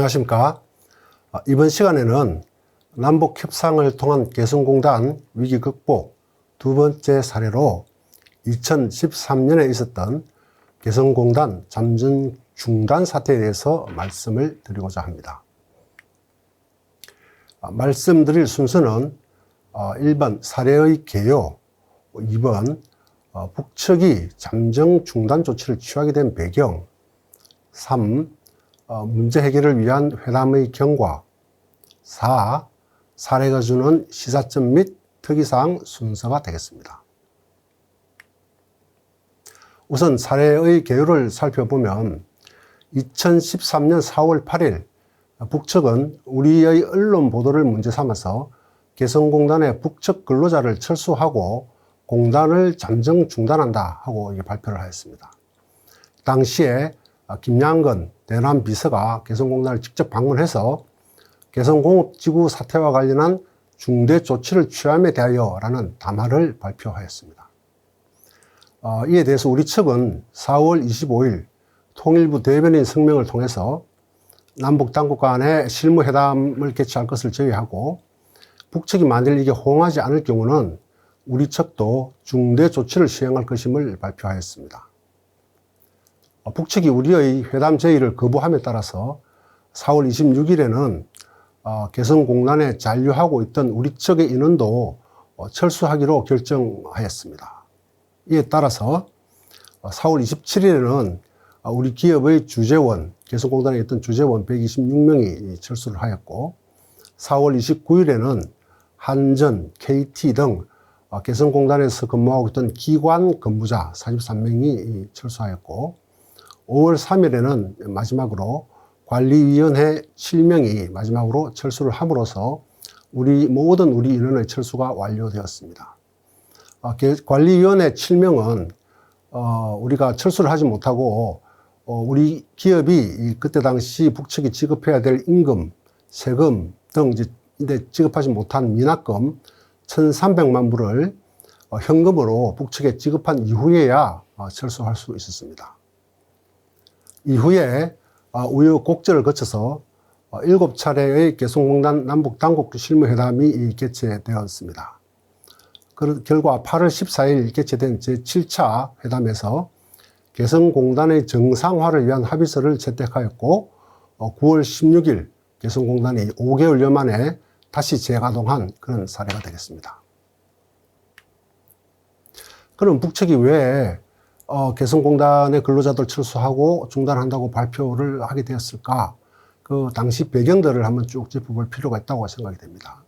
안녕하십니까. 이번 시간에는 남북 협상을 통한 개성공단 위기 극복 두 번째 사례로 2013년에 있었던 개성공단 잠정 중단 사태에 대해서 말씀을 드리고자 합니다. 말씀드릴 순서는 1번 사례의 개요, 2번 북측이 잠정 중단 조치를 취하게 된 배경, 3. 문제 해결을 위한 회담의 경과, 4. 사례가 주는 시사점 및 특이사항 순서가 되겠습니다. 우선 사례의 개요를 살펴보면 2013년 4월 8일 북측은 우리의 언론 보도를 문제 삼아서 개성공단의 북측 근로자를 철수하고 공단을 잠정 중단한다 하고 발표를 하였습니다. 당시에 김양건 대남비서가 개성공단을 직접 방문해서 개성공업지구 사태와 관련한 중대 조치를 취함에 대하여 라는 담화를 발표하였습니다. 이에 대해서 우리 측은 4월 25일 통일부 대변인 성명을 통해서 남북 당국 간의 실무회담을 개최할 것을 제의하고 북측이 만일 이게 호응하지 않을 경우는 우리 측도 중대 조치를 시행할 것임을 발표하였습니다. 북측이 우리의 회담 제의를 거부함에 따라서 4월 26일에는 개성공단에 잔류하고 있던 우리 측의 인원도 철수하기로 결정하였습니다. 이에 따라서 4월 27일에는 우리 기업의 주재원, 개성공단에 있던 주재원 126명이 철수를 하였고 4월 29일에는 한전, KT 등 개성공단에서 근무하고 있던 기관 근무자 43명이 철수하였고 5월 3일에는 마지막으로 관리위원회 7명이 마지막으로 철수를 함으로써 모든 우리 인원의 철수가 완료되었습니다. 관리위원회 7명은 우리가 철수를 하지 못하고 우리 기업이 그때 당시 북측이 지급해야 될 임금, 세금 등 지급하지 못한 미납금 1,300만 불을 현금으로 북측에 지급한 이후에야 철수할 수 있었습니다. 이후에 우여곡절을 거쳐서 7차례의 개성공단 남북 당국 실무회담이 개최되었습니다. 그 결과 8월 14일 개최된 제7차 회담에서 개성공단의 정상화를 위한 합의서를 채택하였고 9월 16일 개성공단이 5개월여 만에 다시 재가동한 그런 사례가 되겠습니다. 그럼 북측이 왜 개성공단의 근로자들 철수하고 중단한다고 발표를 하게 되었을까? 그 당시 배경들을 한번 쭉 짚어볼 필요가 있다고 생각이 됩니다.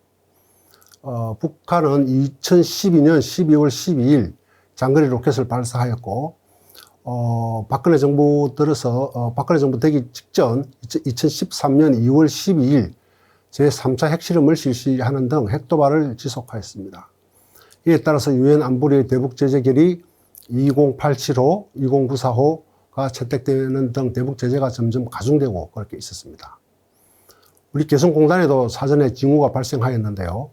북한은 2012년 12월 12일 장거리 로켓을 발사하였고, 박근혜 정부 박근혜 정부 되기 직전 2013년 2월 12일 제3차 핵실험을 실시하는 등 핵도발을 지속하였습니다. 이에 따라서 유엔 안보리의 대북 제재결의 20875, 20945가 채택되는 등 대북 제재가 점점 가중되고 그렇게 있었습니다. 우리 개성공단에도 사전에 징후가 발생하였는데요.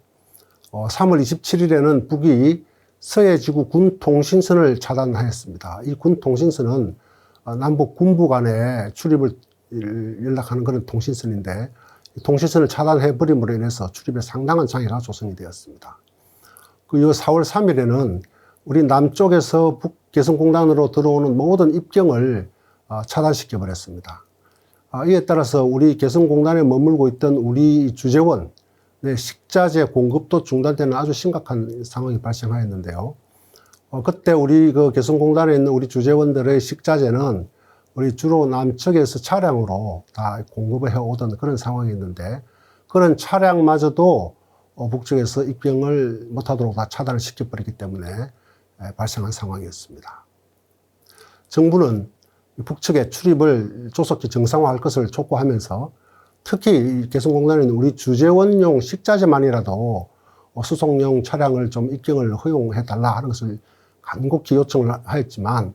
3월 27일에는 북이 서해지구 군 통신선을 차단하였습니다. 이 군 통신선은 남북 군부 간의 출입을 연락하는 그런 통신선인데 통신선을 차단해버림으로 인해서 출입에 상당한 장애가 조성이 되었습니다. 그 4월 3일에는 우리 남쪽에서 북 개성공단으로 들어오는 모든 입경을 차단시켜 버렸습니다. 이에 따라서 우리 개성공단에 머물고 있던 우리 주재원 식자재 공급도 중단되는 아주 심각한 상황이 발생하였는데요. 그때 우리 개성공단에 있는 우리 주재원들의 식자재는 우리 주로 남측에서 차량으로 다 공급을 해오던 그런 상황이었는데 그런 차량마저도 북측에서 입경을 못하도록 다 차단을 시켜버렸기 때문에 발생한 상황이었습니다. 정부는 북측의 출입을 조속히 정상화할 것을 촉구하면서 특히 개성공단에 있는 우리 주재원용 식자재만이라도 수송용 차량을 좀 입경을 허용해달라 하는 것을 간곡히 요청을 하였지만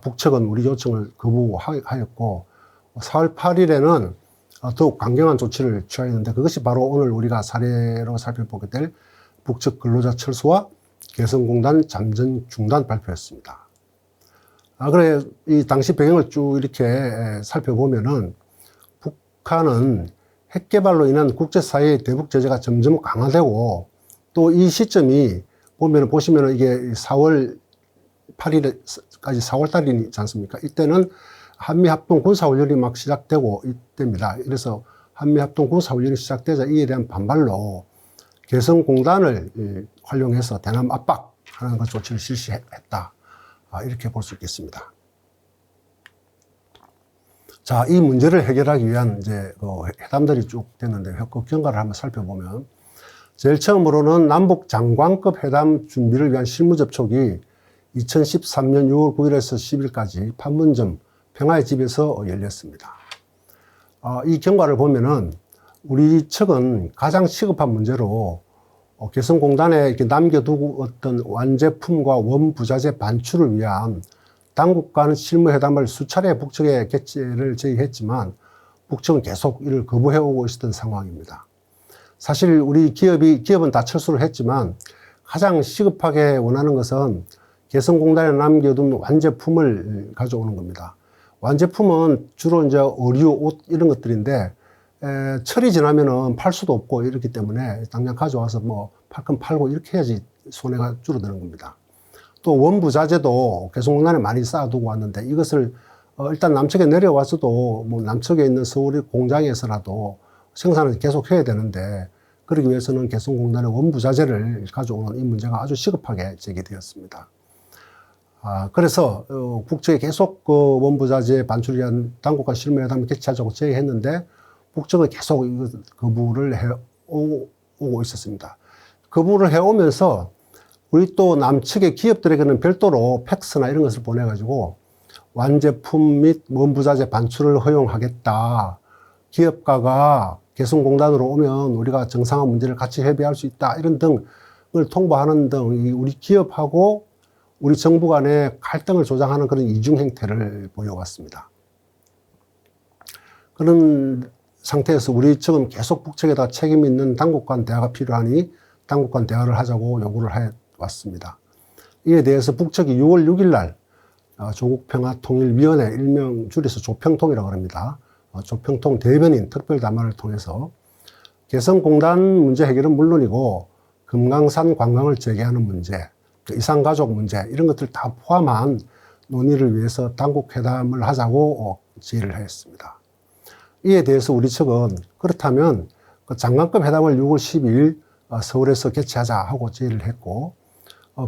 북측은 우리 요청을 거부하였고 4월 8일에는 더욱 강경한 조치를 취하였는데 그것이 바로 오늘 우리가 사례로 살펴보게 될 북측 근로자 철수와 개성공단 잠정 중단 발표였습니다. 그래 이 당시 배경을 쭉 이렇게 살펴보면은 북한은 핵 개발로 인한 국제사회의 대북 제재가 점점 강화되고 또 이 시점이 보시면은 이게 4월 8일까지 4월 달이지 않습니까? 이때는 한미합동 군사훈련이 막 시작되고 이때입니다. 그래서 한미합동 군사훈련이 시작되자 이에 대한 반발로 개성공단을 활용해서 대남 압박하는 것 조치를 실시했다. 이렇게 볼 수 있겠습니다. 자, 이 문제를 해결하기 위한 이제 회담들이 쭉 됐는데 그 경과를 한번 살펴보면 제일 처음으로는 남북 장관급 회담 준비를 위한 실무 접촉이 2013년 6월 9일에서 10일까지 판문점 평화의 집에서 열렸습니다. 이 경과를 보면은 우리 측은 가장 시급한 문제로 개성공단에 이렇게 남겨두고 어떤 완제품과 원부자재 반출을 위한 당국 간 실무회담을 수차례 북측에 개최를 제의했지만 북측은 계속 이를 거부해오고 있었던 상황입니다. 사실 우리 기업은 다 철수를 했지만 가장 시급하게 원하는 것은 개성공단에 남겨둔 완제품을 가져오는 겁니다. 완제품은 주로 이제 의류, 옷 이런 것들인데 철이 지나면은 팔 수도 없고 이렇기 때문에 당장 가져와서 뭐 팔 건 팔고 이렇게 해야지 손해가 줄어드는 겁니다. 또 원부자재도 개성공단에 많이 쌓아두고 왔는데 이것을 일단 남측에 내려와서도 뭐 남측에 있는 서울의 공장에서라도 생산을 계속 해야 되는데 그러기 위해서는 개성공단의 원부자재를 가져오는 이 문제가 아주 시급하게 제기되었습니다. 그래서 북측에 계속 그 원부자재 반출을 위한 당국 간 실무회담을 개최하자고 제의했는데 북측은 계속 거부를 해오고 있었습니다. 거부를 해오면서 우리 또 남측의 기업들에게는 별도로 팩스나 이런 것을 보내가지고 완제품 및 원부자재 반출을 허용하겠다. 기업가가 개성공단으로 오면 우리가 정상화 문제를 같이 협의할 수 있다. 이런 등을 통보하는 등 우리 기업하고 우리 정부 간의 갈등을 조장하는 그런 이중 행태를 보여왔습니다. 그런 상태에서 우리 측은 계속 북측에다 책임 있는 당국 간 대화가 필요하니 당국 간 대화를 하자고 요구를 해왔습니다. 이에 대해서 북측이 6월 6일 날 조국평화통일위원회 일명 줄여서 조평통이라고 합니다. 조평통 대변인 특별담화를 통해서 개성공단 문제 해결은 물론이고 금강산 관광을 재개하는 문제, 이산가족 문제 이런 것들 다 포함한 논의를 위해서 당국 회담을 하자고 제의를 했습니다. 이에 대해서 우리 측은 그렇다면 그 장관급 회담을 6월 12일 서울에서 개최하자 하고 제의를 했고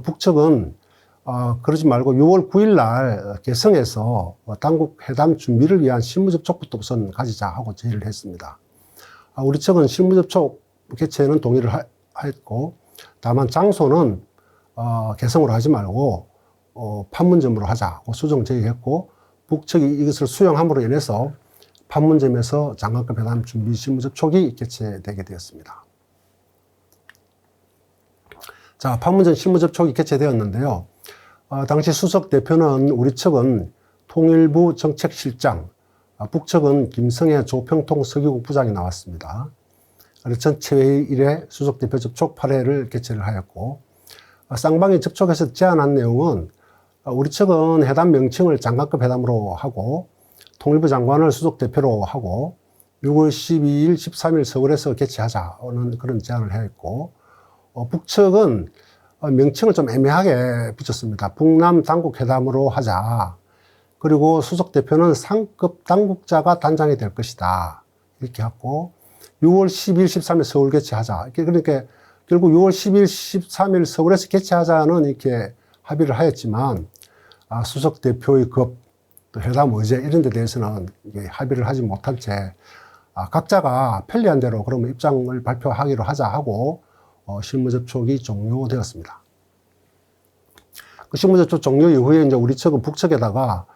북측은 그러지 말고 6월 9일 날 개성에서 당국 회담 준비를 위한 실무접촉부터 우선 가지자 하고 제의를 했습니다. 우리 측은 실무접촉 개최에는 동의를 했고 다만 장소는 개성으로 하지 말고 판문점으로 하자고 수정 제의했고 북측이 이것을 수용함으로 인해서 판문점에서 장관급 회담 준비 실무접촉이 개최되게 되었습니다. 자, 판문점 실무접촉이 개최되었는데요. 당시 수석 대표는 우리 측은 통일부 정책실장, 북측은 김성애 조평통 서기국 부장이 나왔습니다. 그래서 전체 회의 1회 수석 대표 접촉 8회를 개최를 하였고 쌍방이 접촉해서 제안한 내용은 우리 측은 회담 명칭을 장관급 회담으로 하고 통일부 장관을 수석 대표로 하고 6월 12일, 13일 서울에서 개최하자는 그런 제안을 했고 북측은 명칭을 좀 애매하게 붙였습니다. 북남 당국 회담으로 하자. 그리고 수석 대표는 상급 당국자가 단장이 될 것이다. 이렇게 하고 6월 10일, 13일 서울 개최하자. 그러니까 결국 6월 10일, 13일 서울에서 개최하자는 이렇게 합의를 하였지만 수석 대표의 급, 또 회담 의제 이런 데 대해서는 합의를 하지 못한 채 각자가 편리한 대로 그러면 입장을 발표하기로 하자 하고 실무접촉이 종료되었습니다. 그 실무접촉 종료 이후에 이제 우리 측은 북측에다가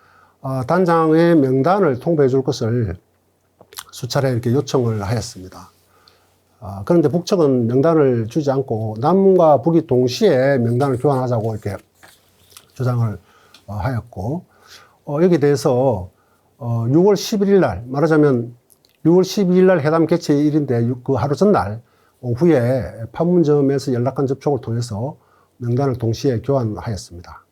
단장의 명단을 통보해 줄 것을 수차례 이렇게 요청을 하였습니다. 그런데 북측은 명단을 주지 않고 남과 북이 동시에 명단을 교환하자고 이렇게 주장을 하였고 여기에 대해서 6월 11일 날 말하자면 6월 12일 날 회담 개최일인데 그 하루 전날 오후에 판문점에서 연락한 접촉을 통해서 명단을 동시에 교환하였습니다.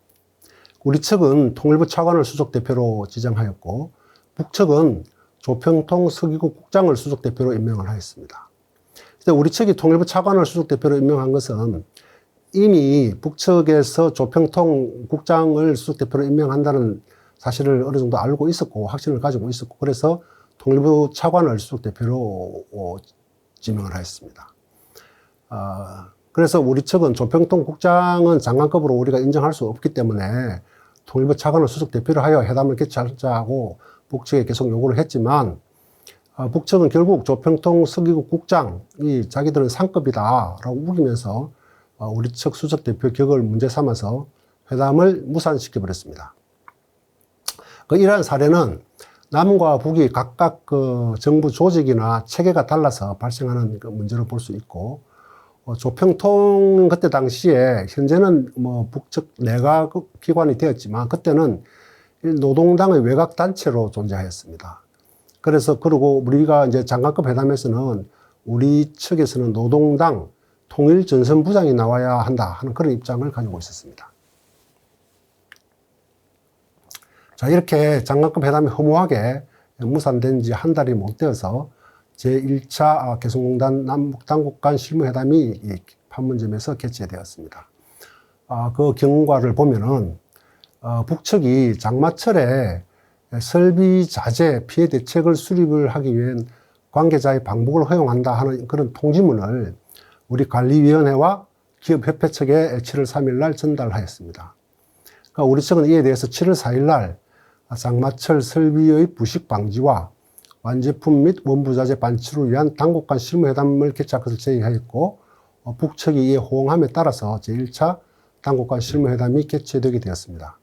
우리 측은 통일부 차관을 수석 대표로 지정하였고 북측은 조평통 서기국 국장을 수석대표로 임명을 하였습니다. 근데 우리 측이 통일부 차관을 수석대표로 임명한 것은 이미 북측에서 조평통 국장을 수석대표로 임명한다는 사실을 어느 정도 알고 있었고 확신을 가지고 있었고 그래서 통일부 차관을 수석대표로 지명을 하였습니다. 그래서 우리 측은 조평통 국장은 장관급으로 우리가 인정할 수 없기 때문에 통일부 차관을 수석대표로 하여 회담을 개최하자고 북측에 계속 요구를 했지만 북측은 결국 조평통 서기국 국장이 자기들은 상급이다라고 우기면서 우리 측 수석대표 격을 문제 삼아서 회담을 무산시켜버렸습니다. 이러한 사례는 남과 북이 각각 그 정부 조직이나 체계가 달라서 발생하는 그 문제로 볼 수 있고 조평통 그때 당시에 현재는 뭐 북측 내각 기관이 되었지만 그때는 노동당의 외곽 단체로 존재하였습니다. 그래서 그리고 우리가 이제 장관급 회담에서는 우리 측에서는 노동당 통일전선부장이 나와야 한다 하는 그런 입장을 가지고 있었습니다. 자, 이렇게 장관급 회담이 허무하게 무산된 지 한 달이 못 되어서 제1차 개성공단 남북당국 간 실무회담이 판문점에서 개최되었습니다. 그 경과를 보면은 북측이 장마철에 설비 자재 피해 대책을 수립을 하기 위한 관계자의 방북을 허용한다 하는 그런 통지문을 우리 관리위원회와 기업협회 측에 7월 3일 날 전달하였습니다. 그러니까 우리 측은 이에 대해서 7월 4일 날 장마철 설비의 부식 방지와 완제품 및 원부자재 반출을 위한 당국 간 실무회담을 개최할 것을 제의하였고 북측이 이에 호응함에 따라서 제1차 당국 간 실무회담이 개최되게 되었습니다.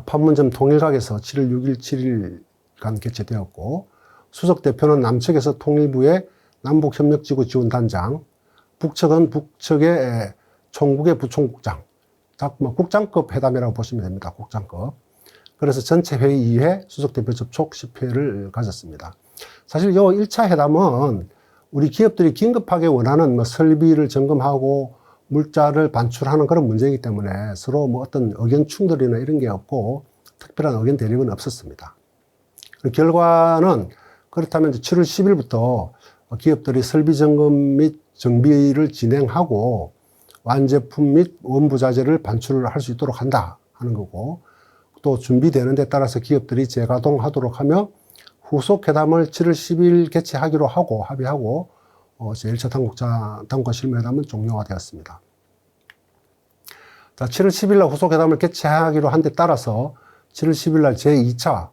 판문점 통일각에서 7월 6일, 7일간 개최되었고 수석대표는 남측에서 통일부의 남북협력지구 지원단장, 북측은 북측의 총국의 부총국장, 국장급 회담이라고 보시면 됩니다. 국장급. 그래서 전체 회의 2회, 수석대표 접촉 10회를 가졌습니다. 사실 이 1차 회담은 우리 기업들이 긴급하게 원하는 뭐 설비를 점검하고 물자를 반출하는 그런 문제이기 때문에 서로 뭐 어떤 의견 충돌이나 이런 게 없고 특별한 의견 대립은 없었습니다. 결과는 그렇다면 7월 10일부터 기업들이 설비 점검 및 정비를 진행하고 완제품 및 원부자재를 반출을 할 수 있도록 한다 하는 거고 또 준비되는 데 따라서 기업들이 재가동하도록 하며 후속 회담을 7월 10일 개최하기로 하고 합의하고 제1차 당국과 실무회담은 종료가 되었습니다. 자, 7월 10일 날 후속 회담을 개최하기로 한 데 따라서 7월 10일 날 제2차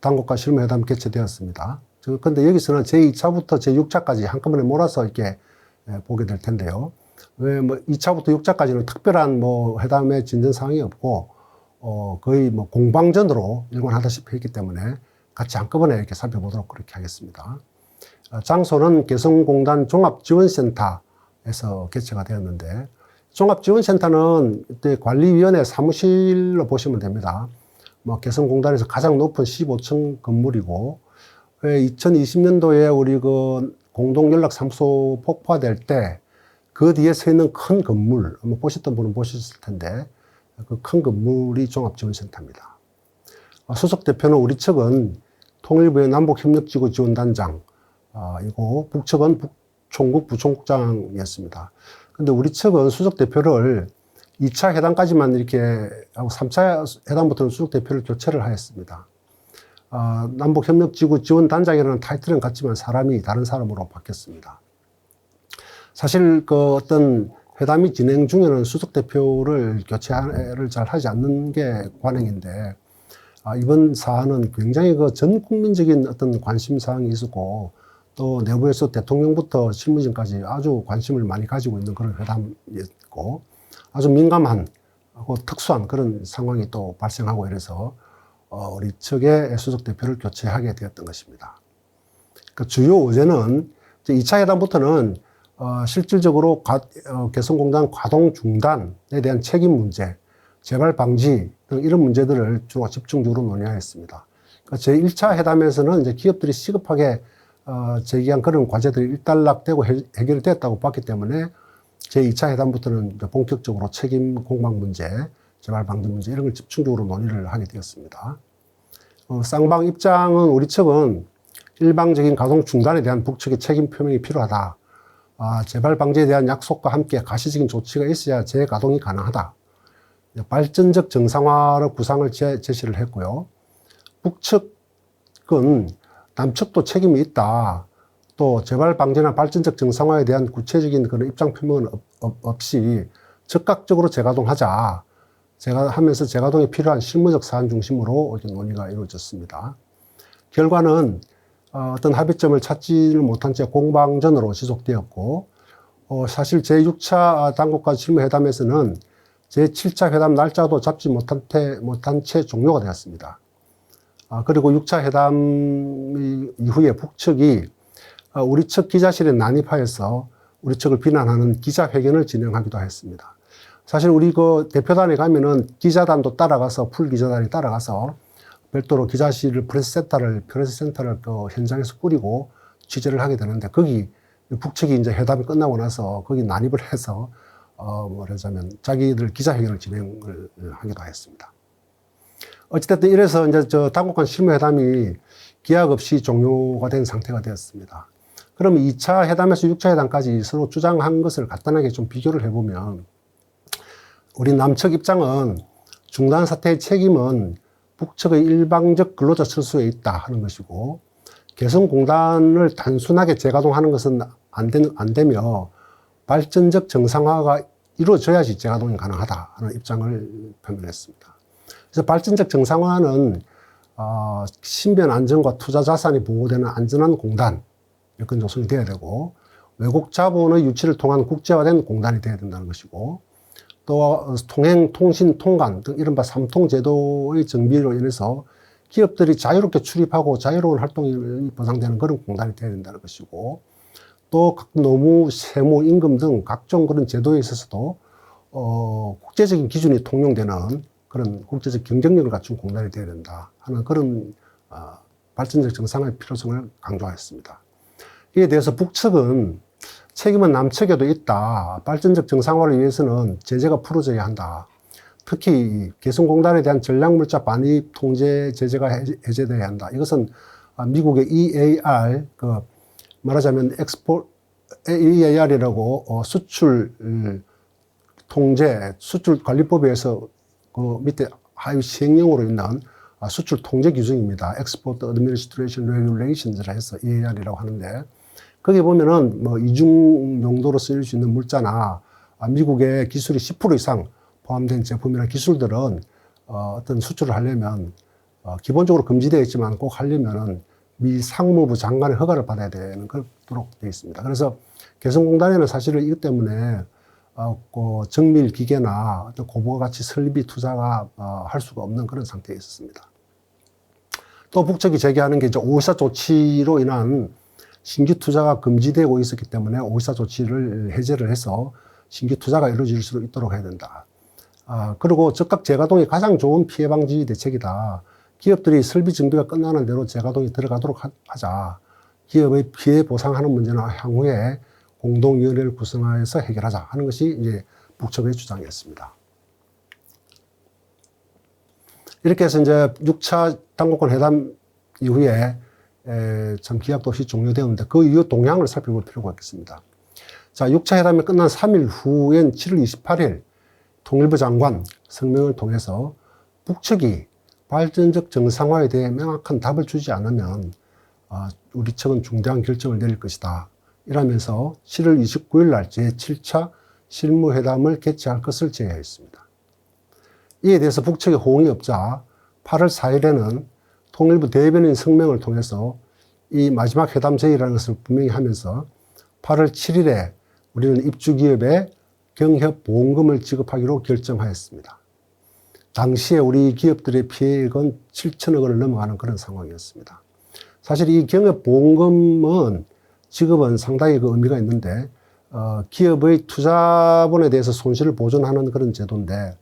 당국과 실무회담 개최되었습니다. 그런데 여기서는 제2차부터 제6차까지 한꺼번에 몰아서 이렇게 보게 될 텐데요. 왜 뭐 2차부터 6차까지는 특별한 뭐 회담의 진전 사항이 없고 거의 뭐 공방전으로 일관하다시피 했기 때문에 같이 한꺼번에 이렇게 살펴보도록 그렇게 하겠습니다. 장소는 개성공단 종합지원센터에서 개최가 되었는데 종합지원센터는 이때 관리위원회 사무실로 보시면 됩니다. 뭐 개성공단에서 가장 높은 15층 건물이고 2020년도에 우리 그 공동연락사무소 폭파될 때 그 뒤에 서 있는 큰 건물, 아마 보셨던 분은 보셨을 텐데 그 큰 건물이 종합지원센터입니다. 수석대표는 우리 측은 통일부의 남북협력지구 지원단장, 이고 북측은 총국 부총국장이었습니다. 근데 우리 측은 수석대표를 2차 회담까지만 이렇게 하고 3차 회담부터는 수석대표를 교체를 하였습니다. 남북협력지구 지원단장이라는 타이틀은 같지만 사람이 다른 사람으로 바뀌었습니다. 사실 그 어떤 회담이 진행 중에는 수석대표를 교체를 잘 하지 않는 게 관행인데 이번 사안은 굉장히 그 전 국민적인 어떤 관심사항이 있었고 또 내부에서 대통령부터 실무진까지 아주 관심을 많이 가지고 있는 그런 회담이었고 아주 민감한 특수한 그런 상황이 또 발생하고 이래서 우리 측의 수석대표를 교체하게 되었던 것입니다. 그 주요 의제는 2차 회담부터는 실질적으로 개성공단 가동 중단에 대한 책임 문제, 재발 방지 등 이런 문제들을 주로 집중적으로 논의하였습니다. 그러니까 제1차 회담에서는 이제 기업들이 시급하게 제기한 그런 과제들이 일단락되고 해결됐다고 봤기 때문에 제2차 회담부터는 본격적으로 책임 공방 문제, 재발 방지 문제 이런 걸 집중적으로 논의를 하게 되었습니다. 쌍방 입장은 우리 측은 일방적인 가동 중단에 대한 북측의 책임 표명이 필요하다. 재발 방지에 대한 약속과 함께 가시적인 조치가 있어야 재가동이 가능하다. 발전적 정상화로 구상을 제시를 했고요. 북측은 남측도 책임이 있다. 또 재발 방지나 발전적 정상화에 대한 구체적인 그런 입장 표명은 없이 즉각적으로 재가동하자. 하면서 재가동이 필요한 실무적 사안 중심으로 논의가 이루어졌습니다. 결과는 어떤 합의점을 찾지를 못한 채 공방전으로 지속되었고, 사실 제6차 당국간 실무회담에서는 제7차 회담 날짜도 잡지 못한 채 종료가 되었습니다. 그리고 6차 회담 이후에 북측이 우리 측 기자실에 난입하여서 우리 측을 비난하는 기자회견을 진행하기도 했습니다. 사실 우리 그 대표단에 가면은 기자단도 따라가서, 풀 기자단이 따라가서 별도로 기자실을 프레스센터를 그 현장에서 꾸리고 취재를 하게 되는데, 거기 북측이 이제 회담이 끝나고 나서 거기 난입을 해서 말하자면 자기들 기자회견을 진행을 하기도 했습니다. 어찌됐든 이래서 이제 당국간 실무회담이 기약 없이 종료가 된 상태가 되었습니다. 그럼 2차 회담에서 6차 회담까지 서로 주장한 것을 간단하게 좀 비교를 해보면, 우리 남측 입장은 중단 사태의 책임은 북측의 일방적 근로자 철수에 있다 하는 것이고, 개성공단을 단순하게 재가동하는 것은 안 되며 발전적 정상화가 이루어져야지 재가동이 가능하다 하는 입장을 표명했습니다. 그래서 발전적 정상화는 신변 안전과 투자 자산이 보호되는 안전한 공단, 여건 조성이 되어야 되고, 외국 자본의 유치를 통한 국제화된 공단이 되어야 된다는 것이고, 또 통행, 통신, 통관 등 이른바 삼통 제도의 정비로 인해서 기업들이 자유롭게 출입하고 자유로운 활동이 보장되는 그런 공단이 되어야 된다는 것이고, 또 노무, 세무, 임금 등 각종 그런 제도에 있어서도 국제적인 기준이 통용되는 그런 국제적 경쟁력을 갖춘 공단이 되어야 된다 하는 그런 발전적 정상화의 필요성을 강조했습니다. 이에 대해서 북측은 책임은 남측에도 있다. 발전적 정상화를 위해서는 제재가 풀어져야 한다. 특히 개성공단에 대한 전략물자 반입 통제 제재가 해제돼야 한다. 이것은 미국의 EAR, 말하자면 EAR이라고 수출 통제, 수출 관리법에서 그 밑에 하위 시행령으로 있는 수출 통제 규정입니다. Export Administration Regulations라 해서 EAR이라고 하는데, 거기 보면은 이중 용도로 쓰일 수 있는 물자나 미국의 기술이 10% 이상 포함된 제품이나 기술들은 어떤 수출을 하려면 기본적으로 금지되어 있지만 꼭 하려면은 미 상무부 장관의 허가를 받아야 되는 그렇도록 되어 있습니다. 그래서 개성공단에는 사실은 이것 때문에 정밀 기계나 고부가 가치 설비 투자가 할 수가 없는 그런 상태에 있었습니다. 또 북측이 제기하는 게 이제 5.14 조치로 인한 신규 투자가 금지되고 있었기 때문에 5.14 조치를 해제를 해서 신규 투자가 이루어질 수 있도록 해야 된다. 그리고 즉각 재가동이 가장 좋은 피해 방지 대책이다. 기업들이 설비 정비가 끝나는 대로 재가동이 들어가도록 하자. 기업의 피해 보상하는 문제는 향후에 공동위원회를 구성해서 해결하자 하는 것이 이제 북측의 주장이었습니다. 이렇게 해서 이제 6차 당국간 회담 이후에 참 기약도 없이 종료되었는데, 그 이후 동향을 살펴볼 필요가 있겠습니다. 자, 6차 회담이 끝난 3일 후엔 7월 28일 통일부 장관 성명을 통해서 북측이 발전적 정상화에 대해 명확한 답을 주지 않으면 우리 측은 중대한 결정을 내릴 것이다. 이러면서 7월 29일 날 제7차 실무회담을 개최할 것을 제의했습니다. 이에 대해서 북측의 호응이 없자 8월 4일에는 통일부 대변인 성명을 통해서 이 마지막 회담 제의라는 것을 분명히 하면서 8월 7일에 우리는 입주기업에 경협 보험금을 지급하기로 결정하였습니다. 당시에 우리 기업들의 피해액은 7천억 원을 넘어가는 그런 상황이었습니다. 사실 이 경협 보험금은 지급은 상당히 그 의미가 있는데, 기업의 투자본에 대해서 손실을 보전하는 그런 제도인데,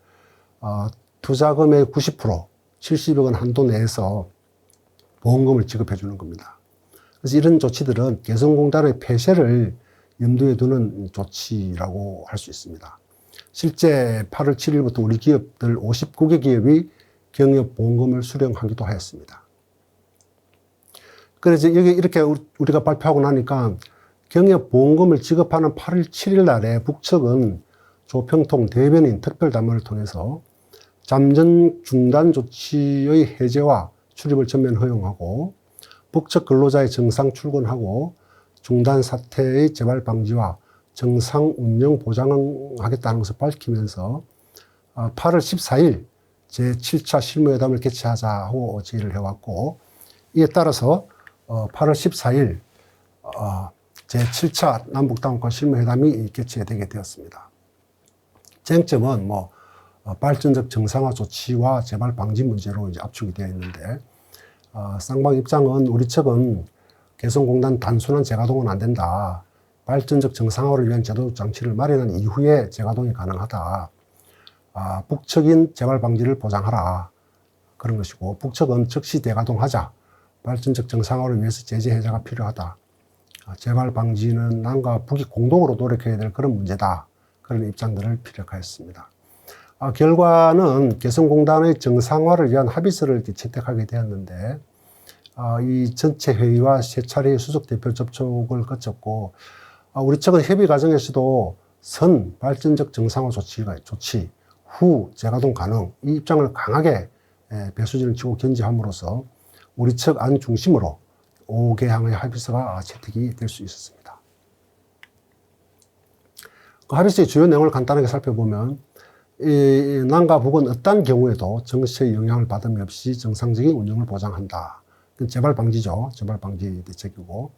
투자금의 90%, 70억 원 한도 내에서 보험금을 지급해 주는 겁니다. 그래서 이런 조치들은 개성공단의 폐쇄를 염두에 두는 조치라고 할 수 있습니다. 실제 8월 7일부터 우리 기업들 59개 기업이 경협 보험금을 수령하기도 하였습니다. 그래서 여기 이렇게 우리가 발표하고 나니까 경협보험금을 지급하는 8월 7일 날에 북측은 조평통 대변인 특별담화를 통해서 잠정 중단 조치의 해제와 출입을 전면 허용하고 북측 근로자의 정상 출근하고 중단 사태의 재발 방지와 정상 운영 보장하겠다는 것을 밝히면서 8월 14일 제7차 실무회담을 개최하자고 제의를 해왔고, 이에 따라서 8월 14일 제7차 남북당국간 실무회담이 개최되게 되었습니다. 쟁점은 발전적 정상화 조치와 재발 방지 문제로 이제 압축이 되어 있는데, 쌍방 입장은 우리 측은 개성공단 단순한 재가동은 안 된다. 발전적 정상화를 위한 제도 장치를 마련한 이후에 재가동이 가능하다. 북측인 재발 방지를 보장하라. 그런 것이고, 북측은 즉시 대가동하자. 발전적 정상화를 위해서 제재 해제가 필요하다. 재발 방지는 남과 북이 공동으로 노력해야 될 그런 문제다. 그런 입장들을 피력하였습니다. 결과는 개성공단의 정상화를 위한 합의서를 채택하게 되었는데, 이 전체 회의와 세 차례의 수석 대표 접촉을 거쳤고, 우리 측은 협의 과정에서도 선 발전적 정상화 조치 후 재가동 가능, 이 입장을 강하게 배수진을 치고 견지함으로써 우리 측 안 중심으로 5개항의 합의서가 채택이 될 수 있었습니다. 그 합의서의 주요 내용을 간단하게 살펴보면, 남과 북은 어떤 경우에도 정치의 영향을 받음이 없이 정상적인 운영을 보장한다. 재발 방지죠. 재발 방지 대책이고.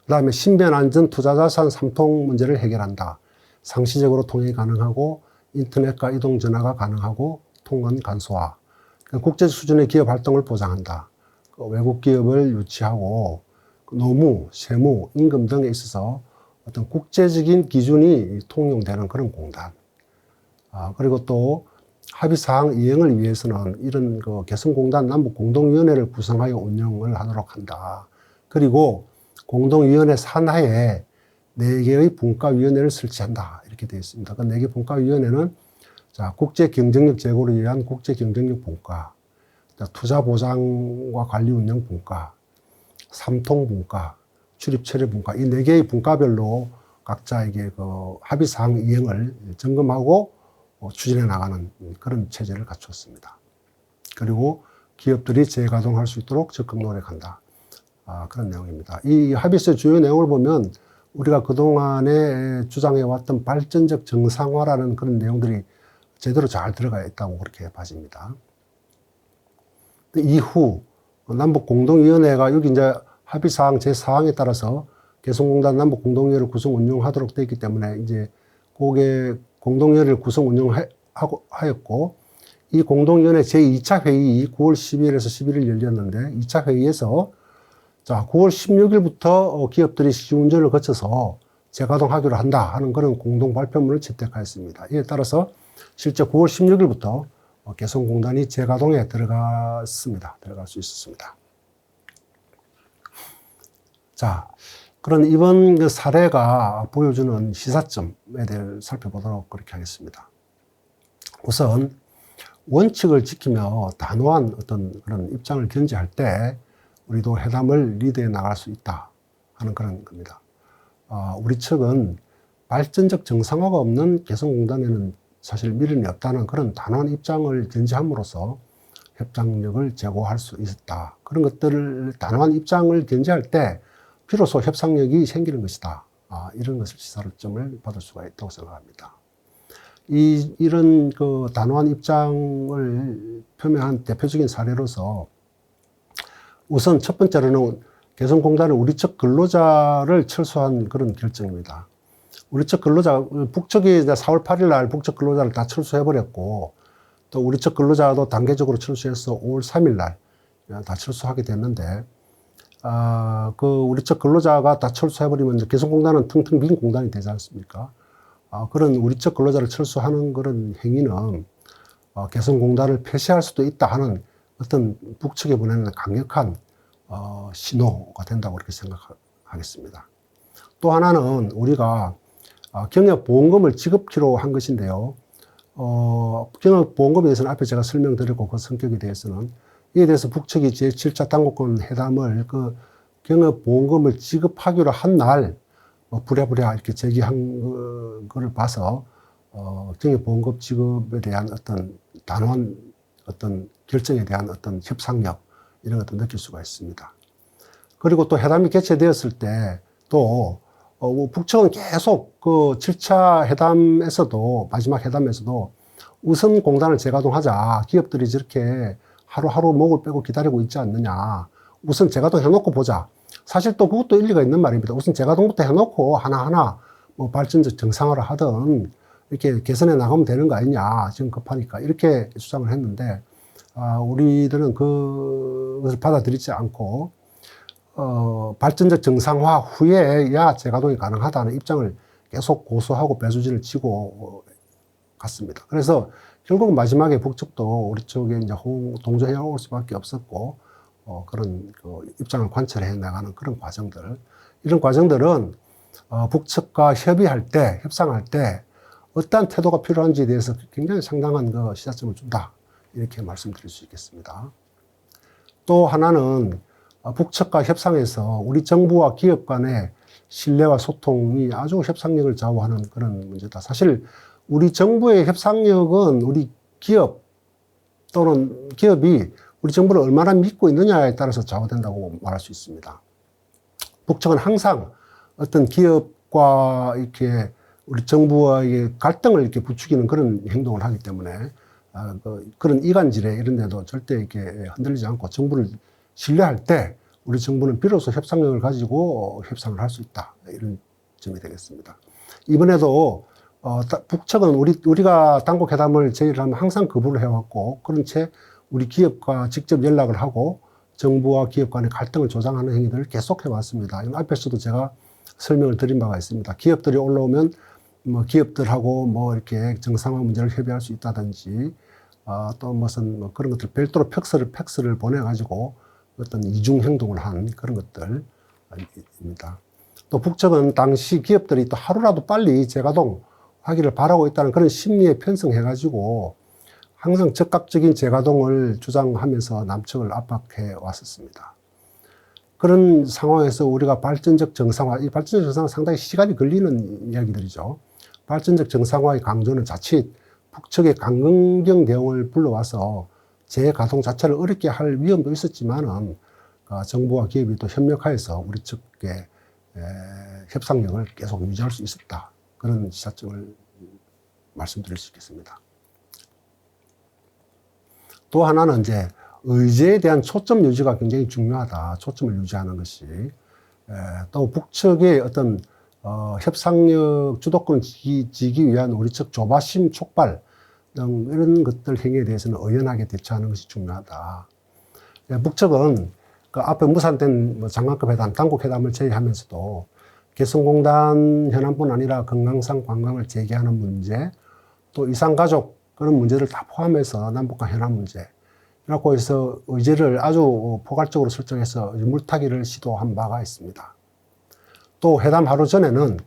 그 다음에 신변 안전 투자 자산 3통 문제를 해결한다. 상시적으로 통행이 가능하고 인터넷과 이동 전화가 가능하고 통원 간소화. 국제 수준의 기업 활동을 보장한다. 외국 기업을 유치하고 노무, 세무, 임금 등에 있어서 어떤 국제적인 기준이 통용되는 그런 공단. 그리고 또 합의사항 이행을 위해서는 이런 개성공단 남북공동위원회를 구성하여 운영을 하도록 한다. 그리고 공동위원회 산하에 4개의 분과위원회를 설치한다. 이렇게 되어 있습니다. 그 4개 분과위원회는 국제 경쟁력 제고를 위한 국제 경쟁력 분과, 투자 보장과 관리 운영 분과, 삼통 분과, 출입 처리 분과, 이 4개의 분과별로 각자에게 합의사항 이행을 점검하고 추진해 나가는 그런 체제를 갖췄습니다. 그리고 기업들이 재가동할 수 있도록 적극 노력한다. 그런 내용입니다. 이 합의서의 주요 내용을 보면 우리가 그동안에 주장해왔던 발전적 정상화라는 그런 내용들이 제대로 잘 들어가 있다고 그렇게 봐집니다. 이후 남북공동위원회가 여기 이제 합의사항 제4항에 따라서 개성공단 남북공동위원회를 구성 운영하도록 되어 있기 때문에 이제 그게 공동위원회를 구성 운영하였고, 이 공동위원회 제2차 회의 9월 12일에서 11일 열렸는데, 2차 회의에서 9월 16일부터 기업들이 시운전을 거쳐서 재가동하기로 한다 하는 그런 공동 발표문을 채택하였습니다. 이에 따라서 실제 9월 16일부터 개성공단이 재가동에 들어갈 수 있었습니다. 자, 그런 이번 사례가 보여주는 시사점에 대해 살펴보도록 그렇게 하겠습니다. 우선 원칙을 지키며 단호한 어떤 그런 입장을 견지할 때 우리도 회담을 리드해 나갈 수 있다 하는 그런 겁니다. 우리 측은 발전적 정상화가 없는 개성공단에는 사실 미련이 없다는 그런 단호한 입장을 견지함으로써 협상력을 제고할 수 있었다. 그런 것들을 단호한 입장을 견지할 때 비로소 협상력이 생기는 것이다. 이런 것을 시사점을 받을 수가 있다고 생각합니다. 이런 단호한 입장을 표명한 대표적인 사례로서 우선 첫 번째로는 개성공단은 우리 측 근로자를 철수한 그런 결정입니다. 우리 측 근로자, 북측이 4월 8일 날 북측 근로자를 다 철수해버렸고, 또 우리 측 근로자도 단계적으로 철수해서 5월 3일 날 다 철수하게 됐는데, 우리 측 근로자가 다 철수해버리면 이제 개성공단은 텅텅 빈 공단이 되지 않습니까? 그런 우리 측 근로자를 철수하는 그런 행위는 개성공단을 폐쇄할 수도 있다 하는 어떤 북측에 보내는 강력한 신호가 된다고 그렇게 생각하겠습니다. 또 하나는 우리가 경협보험금을 지급키로 한 것인데요. 경협보험금에 대해서는 앞에 제가 설명드렸고 그 성격에 대해서는 이에 대해서 북측이 제7차 당국간 회담을 경협보험금을 지급하기로 한 날, 부랴부랴 이렇게 제기한 거를 봐서, 경협보험금 지급에 대한 어떤 단호한 어떤 결정에 대한 어떤 협상력, 이런 것도 느낄 수가 있습니다. 그리고 또 회담이 개최되었을 때, 또, 북측은 계속 그 7차 회담에서도, 마지막 회담에서도 우선 공단을 재가동하자. 기업들이 저렇게 하루하루 목을 빼고 기다리고 있지 않느냐. 우선 재가동 해놓고 보자. 사실 또 그것도 일리가 있는 말입니다. 우선 재가동부터 해놓고 하나하나 뭐 발전적 정상화를 하든 이렇게 개선해 나가면 되는 거 아니냐. 지금 급하니까. 이렇게 주장을 했는데, 우리들은 그것을 받아들이지 않고, 발전적 정상화 후에야 재가동이 가능하다는 입장을 계속 고수하고 배수진을 치고 갔습니다. 그래서 결국 마지막에 북측도 우리 쪽에 이제 동조해 올 수밖에 없었고, 그런 그 입장을 관철해 나가는 그런 과정들. 이런 과정들은, 북측과 협의할 때, 협상할 때, 어떠한 태도가 필요한지에 대해서 굉장히 상당한 그 시사점을 준다. 이렇게 말씀드릴 수 있겠습니다. 또 하나는, 북측과 협상에서 우리 정부와 기업 간의 신뢰와 소통이 아주 협상력을 좌우하는 그런 문제다. 사실 우리 정부의 협상력은 우리 기업 또는 기업이 우리 정부를 얼마나 믿고 있느냐에 따라서 좌우된다고 말할 수 있습니다. 북측은 항상 어떤 기업과 이렇게 우리 정부와의 갈등을 이렇게 부추기는 그런 행동을 하기 때문에, 그런 이간질에 이런 데도 절대 이렇게 흔들리지 않고 정부를 신뢰할 때 우리 정부는 비로소 협상력을 가지고 협상을 할 수 있다. 이런 점이 되겠습니다. 이번에도 북측은 우리가 당국 회담을 제의를 하면 항상 거부를 해왔고, 그런 채 우리 기업과 직접 연락을 하고 정부와 기업 간의 갈등을 조장하는 행위들을 계속 해왔습니다. 이건 앞에서도 제가 설명을 드린 바가 있습니다. 기업들이 올라오면 뭐 기업들하고 뭐 이렇게 정상화 문제를 협의할 수 있다든지, 또 무슨 뭐 그런 것들 별도로 팩스를 보내가지고 어떤 이중 행동을 한 그런 것들입니다. 또 북측은 당시 기업들이 또 하루라도 빨리 재가동하기를 바라고 있다는 그런 심리에 편승해가지고 항상 즉각적인 재가동을 주장하면서 남측을 압박해 왔었습니다. 그런 상황에서 우리가 발전적 정상화, 이 발전적 정상화 상당히 시간이 걸리는 이야기들이죠. 발전적 정상화의 강조는 자칫 북측의 강경경 대응을 불러와서 재가동 자체를 어렵게 할 위험도 있었지만은, 정부와 기업이 또 협력하여서 우리 측의 협상력을 계속 유지할 수 있었다. 그런 시사점을 말씀드릴 수 있겠습니다. 또 하나는 이제 의제에 대한 초점 유지가 굉장히 중요하다. 초점을 유지하는 것이. 또 북측의 어떤 협상력 주도권을 지기 위한 우리 측 조바심 촉발 등 이런 것들 행위에 대해서는 의연하게 대처하는 것이 중요하다. 북측은 그 앞에 무산된 장관급 회담, 당국 회담을 제의하면서도 개성공단 현안뿐 아니라 금강산 관광을 재개하는 문제, 또 이산가족 그런 문제를 다 포함해서 남북한 현안 문제, 이라고 해서 의제를 아주 포괄적으로 설정해서 물타기를 시도한 바가 있습니다. 또 회담 하루 전에는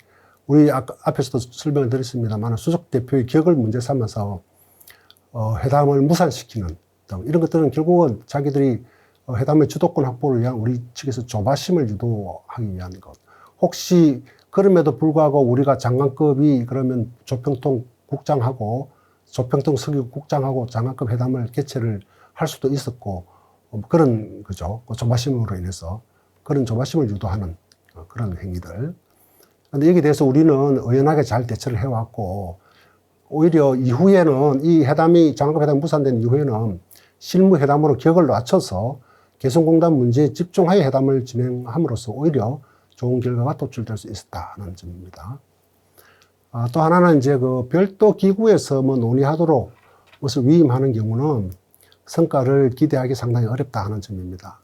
우리 앞에서도 설명을 드렸습니다만 수석 대표의 격을 문제 삼아서 회담을 무산시키는 등 이런 것들은 결국은 자기들이 회담의 주도권 확보를 위한 우리 측에서 조바심을 유도하기 위한 것. 혹시 그럼에도 불구하고 우리가 장관급이 그러면 조평통 국장하고 조평통 서기국 국장하고 장관급 회담을 개최를 할 수도 있었고, 그런 거죠. 조바심으로 인해서 그런 조바심을 유도하는 그런 행위들. 그런데 여기에 대해서 우리는 의연하게 잘 대처를 해왔고, 오히려 이후에는 이 회담이 장관급 회담이 무산된 이후에는 실무 회담으로 격을 낮춰서 개성공단 문제에 집중하여 회담을 진행함으로써 오히려 좋은 결과가 도출될 수 있었다는 점입니다. 또 하나는 이제 그 별도 기구에서 뭐 논의하도록 것을 위임하는 경우는 성과를 기대하기 상당히 어렵다 하는 점입니다.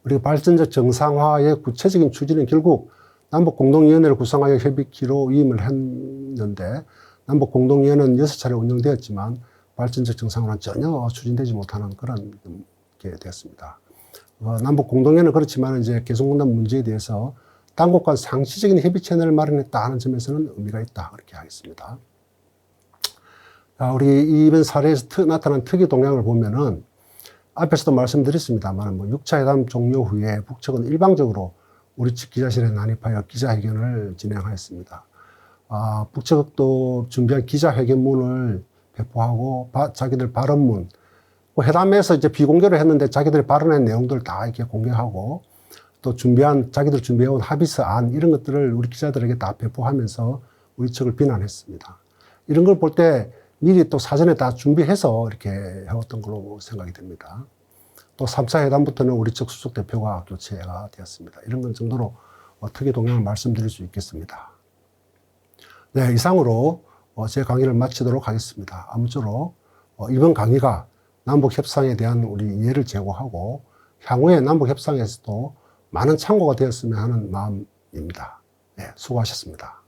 우리가 발전적 정상화의 구체적인 추진은 결국 남북공동위원회를 구성하여 협의키로 위임을 했는데, 남북공동위원회는 6차례 운영되었지만 발전적 정상화는 전혀 추진되지 못하는 그런 게 되었습니다. 남북공동위원회는 그렇지만 이제 개성공단 문제에 대해서 당국 간 상시적인 협의 채널을 마련했다 하는 점에서는 의미가 있다. 그렇게 하겠습니다. 우리 이번 사례에서 나타난 특이 동향을 보면은 앞에서도 말씀드렸습니다만 6차 회담 종료 후에 북측은 일방적으로 우리 측 기자실에 난입하여 기자회견을 진행하였습니다. 북측도 준비한 기자회견문을 배포하고 자기들 발언문, 회담에서 이제 비공개로 했는데 자기들이 발언한 내용들 다 이렇게 공개하고 또 자기들 준비해온 합의서안 이런 것들을 우리 기자들에게 다 배포하면서 우리 측을 비난했습니다. 이런 걸 볼 때 미리 또 사전에 다 준비해서 이렇게 해왔던 걸로 생각이 됩니다. 또 3차 회담부터는 우리 측 수석 대표가 교체가 되었습니다. 이런 건 정도로 특이 동향을 말씀드릴 수 있겠습니다. 네, 이상으로 제 강의를 마치도록 하겠습니다. 아무쪼록 이번 강의가 남북 협상에 대한 우리 이해를 제고하고 향후에 남북 협상에서도 많은 참고가 되었으면 하는 마음입니다. 네, 수고하셨습니다.